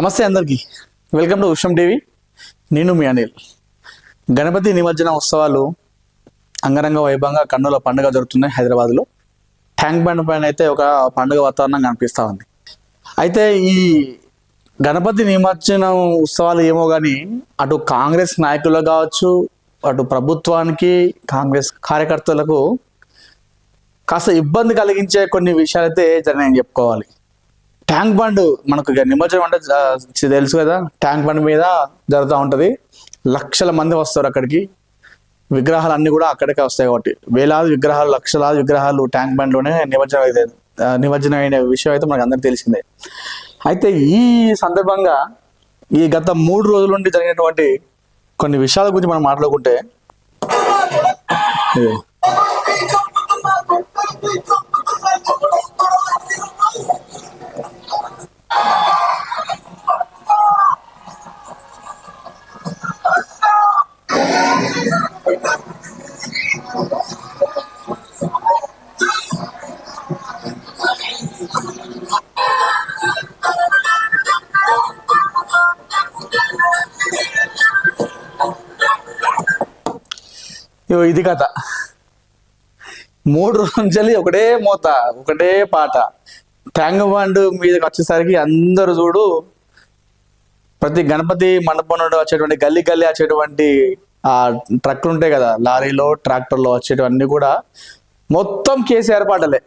నమస్తే అందరికీ, welcome to ఉషం TV. నేను మీ అనిల్. గణపతి నిమజ్జన ఉత్సవాలు అంగరంగ వైభవంగా కన్నుల పండుగ జరుగుతున్నాయి హైదరాబాద్లో. ట్యాంక్ బండ్ పైన అయితే ఒక పండుగ వాతావరణం కనిపిస్తూ ఉంది. అయితే ఈ గణపతి నిమజ్జనం ఉత్సవాలు ఏమో కానీ అటు కాంగ్రెస్ నాయకులు కావచ్చు, అటు ప్రభుత్వానికి, కాంగ్రెస్ కార్యకర్తలకు కాస్త ఇబ్బంది కలిగించే కొన్ని విషయాలైతే జరిగాయని చెప్పుకోవాలి. ట్యాంక్ బండ్ మనకు నిమజ్జనం అంటే తెలుసు కదా, ట్యాంక్ బండ్ మీద జరుగుతూ ఉంటుంది. లక్షల మంది వస్తారు అక్కడికి. విగ్రహాలు అన్నీ కూడా అక్కడికే వస్తాయి కాబట్టి వేలాది విగ్రహాలు, లక్షలాది విగ్రహాలు ట్యాంక్ బండ్లోనే నిమజ్జనం అయిన విషయం అయితే మనకు అందరికి తెలిసిందే. అయితే ఈ సందర్భంగా ఈ గత 3 రోజుల నుండి జరిగినటువంటి కొన్ని విషయాల గురించి మనం మాట్లాడుకుంటే, ఇది కథ. 3 రోజుల నుంచి ఒకటే మోత, ఒకటే పాట. ట్యాంక్ బండ్ మీదకి వచ్చేసరికి అందరూ చూడు, ప్రతి గణపతి మండపం నుండి వచ్చేటువంటి గల్లీ వచ్చేటువంటి ఆ ట్రక్లు ఉంటాయి కదా, లారీలో ట్రాక్టర్లో వచ్చేటివన్నీ కూడా మొత్తం కేసీఆర్ పాటలే.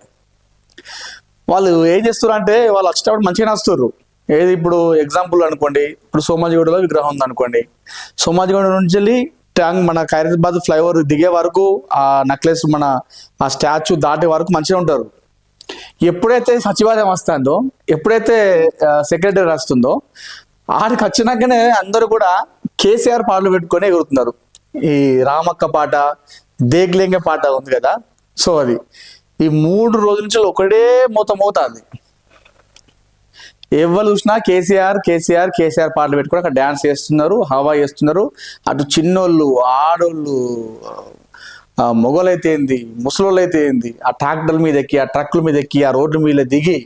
వాళ్ళు ఏం చేస్తున్నారు అంటే, వాళ్ళు వచ్చేటప్పుడు మంచిగానే వస్తుర్రు. ఏది ఇప్పుడు ఎగ్జాంపుల్ అనుకోండి, ఇప్పుడు సోమాజిగూడలో విగ్రహం ఉంది అనుకోండి, సోమాజిగూడ నుంచి వెళ్ళి ట్యాంక్ మన ఖైరతాబాద్ ఫ్లైఓవర్ దిగే వరకు, ఆ నెక్లెస్ మన ఆ స్టాచ్యూ దాటే వరకు మంచిగా ఉంటారు. ఎప్పుడైతే సచివాలయం వస్తుందో, ఎప్పుడైతే సెక్రటరీ వస్తుందో, ఆడికి వచ్చినాకనే అందరూ కూడా కేసీఆర్ పాటలు పెట్టుకొని ఎగురుతున్నారు. ఈ రామక్క పాట, దేగ్లేంగే పాట ఉంది కదా, సో అది ఈ 3 రోజుల నుంచి ఒకటే మోత అది. ఎవరు చూసినా కేసీఆర్ కేసీఆర్ కేసీఆర్ పాటలు పెట్టుకుని అక్కడ డ్యాన్స్ చేస్తున్నారు, హవా చేస్తున్నారు. అటు చిన్నోళ్ళు, ఆడోళ్ళు, మొగోళ్ళైతే ఏంది, ముసలోళ్ళు అయితే ఏంది, ఆ ట్రాక్టర్ల మీద ఎక్కి, ఆ ట్రక్ల మీద ఎక్కి, ఆ రోడ్డు మీద దిగి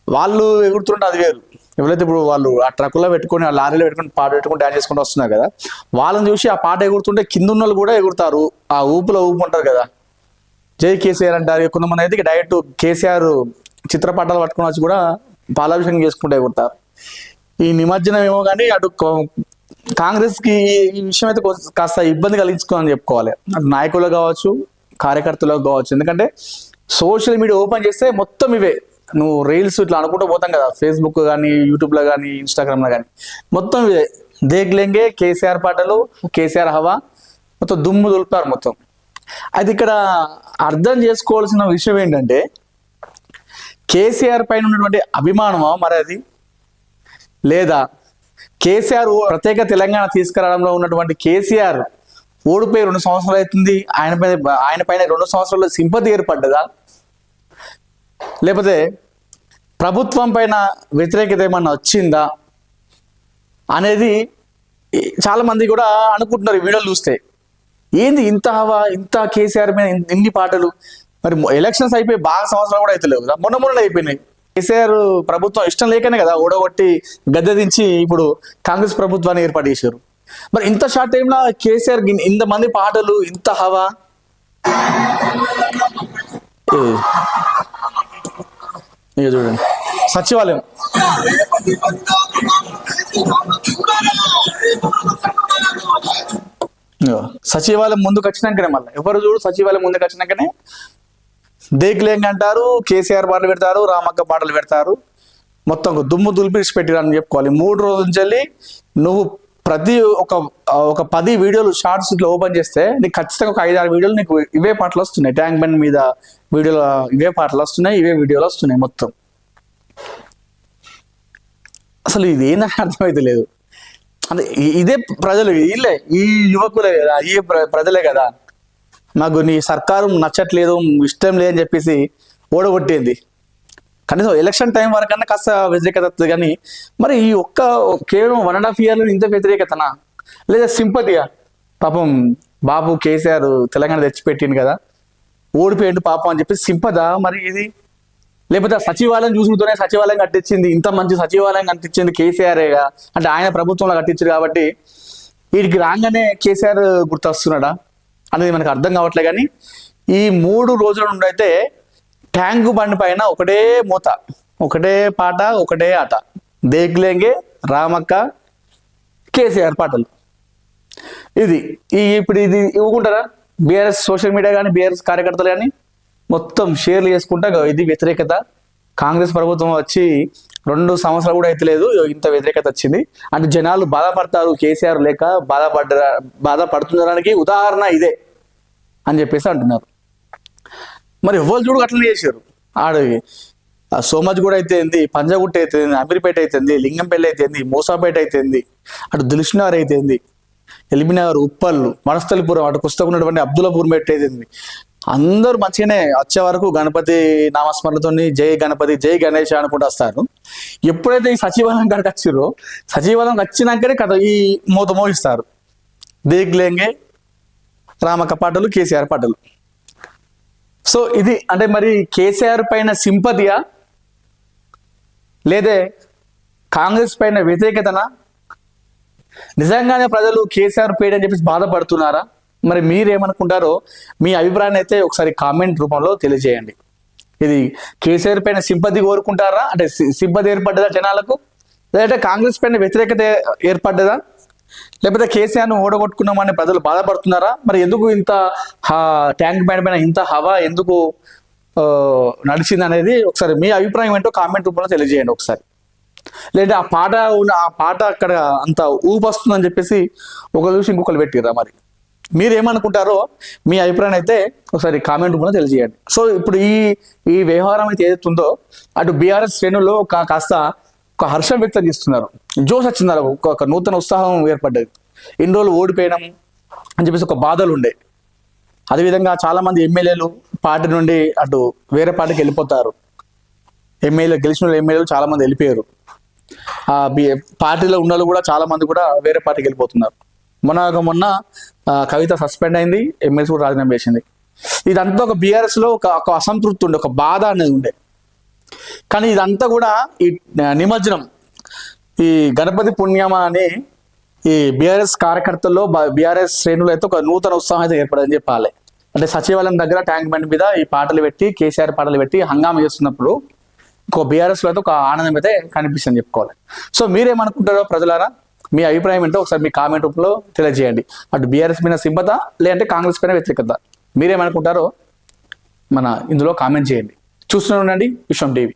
వాళ్ళు ఎగురుతుంటే అది వేరు. ఎవరైతే ఇప్పుడు వాళ్ళు ఆ ట్రక్కులో పెట్టుకొని, ఆ లారీలో పెట్టుకుని పాట పెట్టుకుని డ్యాన్స్ చేసుకుంటూ వస్తున్నారు కదా, వాళ్ళని చూసి ఆ పాట ఎగురుతుంటే కింద ఉన్న వాళ్ళు కూడా ఎగురుతారు. ఆ ఊపులో ఊపు ఉంటారు కదా, జై కేసీఆర్ అంటారు. కొంతమంది అయితే డైరెక్ట్ కేసీఆర్ చిత్రపటాలు పట్టుకుని వచ్చి కూడా పాలాభిషేకం చేసుకుంటే ఎగురుతారు. ఈ నిమజ్జనం ఏమో కానీ అటు కాంగ్రెస్కి ఈ విషయం అయితే కాస్త ఇబ్బంది కలిగించుకోవాలని చెప్పుకోవాలి. అటు నాయకులు కావచ్చు, కార్యకర్తలకు కావచ్చు. ఎందుకంటే సోషల్ మీడియా ఓపెన్ చేస్తే మొత్తం ఇవే. నువ్వు రీల్స్ ఇట్లా అనుకుంటూ పోతాం కదా, ఫేస్బుక్ కానీ, యూట్యూబ్లో కానీ, ఇన్స్టాగ్రామ్లో కానీ, మొత్తం ఇవే దేగ్లేంగే కేసీఆర్ పాటలు, కేసీఆర్ హవా, మొత్తం దుమ్ము దులిపారు మొత్తం. అయితే ఇక్కడ అర్థం చేసుకోవాల్సిన విషయం ఏంటంటే, కేసీఆర్ పైన ఉన్నటువంటి అభిమానమా మరి అది, లేదా కేసీఆర్ ప్రత్యేక తెలంగాణ తీసుకురావడంలో ఉన్నటువంటి కేసీఆర్ ఓడిపోయి 2 సంవత్సరాలు అవుతుంది, ఆయన పైన 2 సంవత్సరాల్లో సింపతి ఏర్పడ్డదా, లేకపోతే ప్రభుత్వం పైన వ్యతిరేకత ఏమన్నా వచ్చిందా అనేది చాలా మంది కూడా అనుకుంటున్నారు ఈ వీడియోలు చూస్తే. ఏంది ఇంత హవా, ఇంత కేసీఆర్ మీద ఇన్ని పాటలు? మరి ఎలక్షన్స్ అయిపోయి బాగా సంవత్సరాలు కూడా అయితే లేవు కదా, మొన్న అయిపోయినాయి. కేసీఆర్ ప్రభుత్వం ఇష్టం లేకనే కదా ఓడగొట్టి గద్దె దించి ఇప్పుడు కాంగ్రెస్ ప్రభుత్వాన్ని ఏర్పాటు చేశారు. మరి ఇంత షార్ట్ టైంలో కేసీఆర్ ఇంతమంది పాటలు, ఇంత హవా. ఇక చూడండి, సచివాలయం ముందుకు వచ్చినాకనే, మళ్ళీ ఎవరు చూడు సచివాలయం ముందుకు వచ్చినాకనే దేగ్లేంగ్ అంటారు, కేసీఆర్ పాటలు పెడతారు, రామక్క పాటలు పెడతారు. మొత్తం దుమ్ము దులిపిడిచి పెట్టిరని చెప్పుకోవాలి. 3 రోజుల నుంచి వెళ్ళి నువ్వు ప్రతి ఒక 10 వీడియోలు షార్ట్స్ ఇట్లా ఓపెన్ చేస్తే నీకు ఖచ్చితంగా ఒక 5-6 వీడియోలు నీకు ఇవే పాటలు వస్తున్నాయి. ట్యాంక్ బండ్ మీద వీడియోలు ఇవే పాటలు వస్తున్నాయి, ఇవే వీడియోలు వస్తున్నాయి మొత్తం. అసలు ఇది ఏందని అర్థమైతే లేదు. అంటే ఇదే ప్రజలు, వీళ్ళే, ఈ యువకులే కదా, ఈ ప్రజలే కదా నాకు నీ సర్కారు నచ్చట్లేదు, ఇష్టం లేదని చెప్పేసి ఓడగొట్టేది. కనీసం ఎలక్షన్ టైం వరకన్నా కాస్త వ్యతిరేకత వస్తుంది. కానీ మరి ఈ కేవలం 1.5 years ఇంత వ్యతిరేకతనా, లేదా సింపతిగా? పాపం బాబు కేసీఆర్ తెలంగాణ తెచ్చిపెట్టింది కదా, ఓడిపోయిండు పాపం అని చెప్పి సింపదా మరి ఇది? లేకపోతే సచివాలయం చూసుకుంటూనే సచివాలయం కట్టించింది, ఇంత మంచి సచివాలయం కట్టించింది కేసీఆర్ఏగా, అంటే ఆయన ప్రభుత్వంలో కట్టించారు కాబట్టి వీడికి రాగానే కేసీఆర్ గుర్తొస్తున్నాడా అనేది మనకు అర్థం కావట్లే. కానీ ఈ 3 రోజుల నుండి అయితే ట్యాంకు బండి పైన ఒకటే మూత, ఒకటే పాట, ఒకటే ఆట, దేగ్లేంగే రామక్క కేసీఆర్ పాటలు. ఇప్పుడు ఇది ఇవ్వకుంటారా బీఆర్ఎస్ సోషల్ మీడియా కానీ బీఆర్ఎస్ కార్యకర్తలు కానీ మొత్తం షేర్లు చేసుకుంటా ఇది వ్యతిరేకత. కాంగ్రెస్ ప్రభుత్వం వచ్చి 2 సంవత్సరాలు కూడా అయితే లేదు, ఇంత వ్యతిరేకత వచ్చింది అంటే జనాలు బాధపడతారు కేసీఆర్ లేక బాధపడుతుండడానికి ఉదాహరణ ఇదే అని చెప్పేసి అంటున్నారు. మరి ఎవరు చూడు అట్లనే చేశారు. సోమాజిగూడ అయితేంది, పంజాగుట్ట అయితేంది, అమీర్పేట అయితేంది, లింగంపల్లి అయితేంది, మోసాపేట అయితేంది, అటు దిల్షునగర్ అయితేంది, ఎల్బీనగర్, ఉప్పల్, వనస్థలిపురం, అటు పుస్తకున్నటువంటి అబ్దుల్లాపూర్ మెట్ అయితేంది, అందరూ మంచిగానే వచ్చే వరకు గణపతి నామస్మరణతో జై గణపతి జై గణేష్ అనుకుంటూ వస్తారు. ఎప్పుడైతే ఈ సచివాలయం కాడికి వచ్చిర్రో, సచివాలయం వచ్చినాకనే కథ ఈ మూత మోగిస్తారు. దేగ్లేంగే రామక్క పాటలు, కేసీఆర్ పాటలు. సో ఇది అంటే మరి కేసీఆర్ పైన సింపతియా లేదే కాంగ్రెస్ పైన వ్యతిరేకతనా? నిజంగానే ప్రజలు కేసీఆర్ పేరు అని చెప్పేసి బాధపడుతున్నారా? మరి మీరేమనుకుంటారో మీ అభిప్రాయాన్ని అయితే ఒకసారి కామెంట్ రూపంలో తెలియజేయండి. ఇది కేసీఆర్ పైన సింపతి కోరుకుంటారా, అంటే సింపతి ఏర్పడ్డదా జనాలకు, లేదంటే కాంగ్రెస్ పైన వ్యతిరేకత ఏర్పడ్డదా, లేకపోతే కేసీఆర్ను ఓడగొట్టుకున్నామని ప్రజలు బాధపడుతున్నారా? మరి ఎందుకు ఇంత ట్యాంక్ బ్యాండ్ పైన ఇంత హవా ఎందుకు నడిచింది అనేది ఒకసారి మీ అభిప్రాయం ఏంటో కామెంట్ రూపంలో తెలియజేయండి ఒకసారి. లేదా ఆ పాట అక్కడ అంత ఊపు వస్తుందని చెప్పేసి ఒకరు చూసి ఇంకొకరు పెట్టిర్రా? మరి మీరేమనుకుంటారో మీ అభిప్రాయం అయితే ఒకసారి కామెంట్ రూపంలో తెలియజేయండి. సో ఇప్పుడు ఈ వ్యవహారం అయితే ఏదైతుందో అటు బీఆర్ఎస్ శ్రేణుల్లో కాస్త ఒక హర్షం వ్యక్తం చేస్తున్నారు, జోష్ వచ్చింది, ఒక నూతన ఉత్సాహం ఏర్పడ్డది. ఇన్ని రోజులు ఓడిపోయినాం అని చెప్పేసి ఒక బాధలు ఉండే. అదేవిధంగా చాలామంది ఎమ్మెల్యేలు పార్టీ నుండి అటు వేరే పార్టీకి వెళ్ళిపోతారు. గెలిచిన ఎమ్మెల్యేలు చాలామంది వెళ్ళిపోయారు. పార్టీలో ఉన్న వాళ్ళు కూడా చాలామంది కూడా వేరే పార్టీకి వెళ్ళిపోతున్నారు. మొన్న కవిత సస్పెండ్ అయింది, ఎమ్మెల్సీ కూడా రాజీనామా చేసింది. ఇదంతా ఒక బీఆర్ఎస్లో ఒక అసంతృప్తి ఉండే, ఒక బాధ అనేది ఉండే. కానీ ఇదంతా కూడా ఈ నిమజ్జనం, ఈ గణపతి పుణ్యమా అని ఈ బీఆర్ఎస్ కార్యకర్తల్లో బీఆర్ఎస్ శ్రేణులు అయితే ఒక నూతన ఉత్సాహం అయితే ఏర్పడదని చెప్పాలి. అంటే సచివాలయం దగ్గర ట్యాంక్ బండ్ మీద ఈ పాటలు పెట్టి కేసీఆర్ పాటలు పెట్టి హంగామా చేస్తున్నప్పుడు ఒక బీఆర్ఎస్లో అయితే ఒక ఆనందం అయితే కనిపిస్తుందని చెప్పుకోవాలి. సో మీరేమనుకుంటారో ప్రజలారా, మీ అభిప్రాయం ఏంటో ఒకసారి మీ కామెంట్ రూపంలో తెలియజేయండి. అటు బీఆర్ఎస్ మీద సింపత లేదంటే కాంగ్రెస్ పైన వ్యతిరేకత, మీరేమనుకుంటారో ఇందులో కామెంట్ చేయండి. చూస్తూనే ఉండండి విశ్వం టీవీ.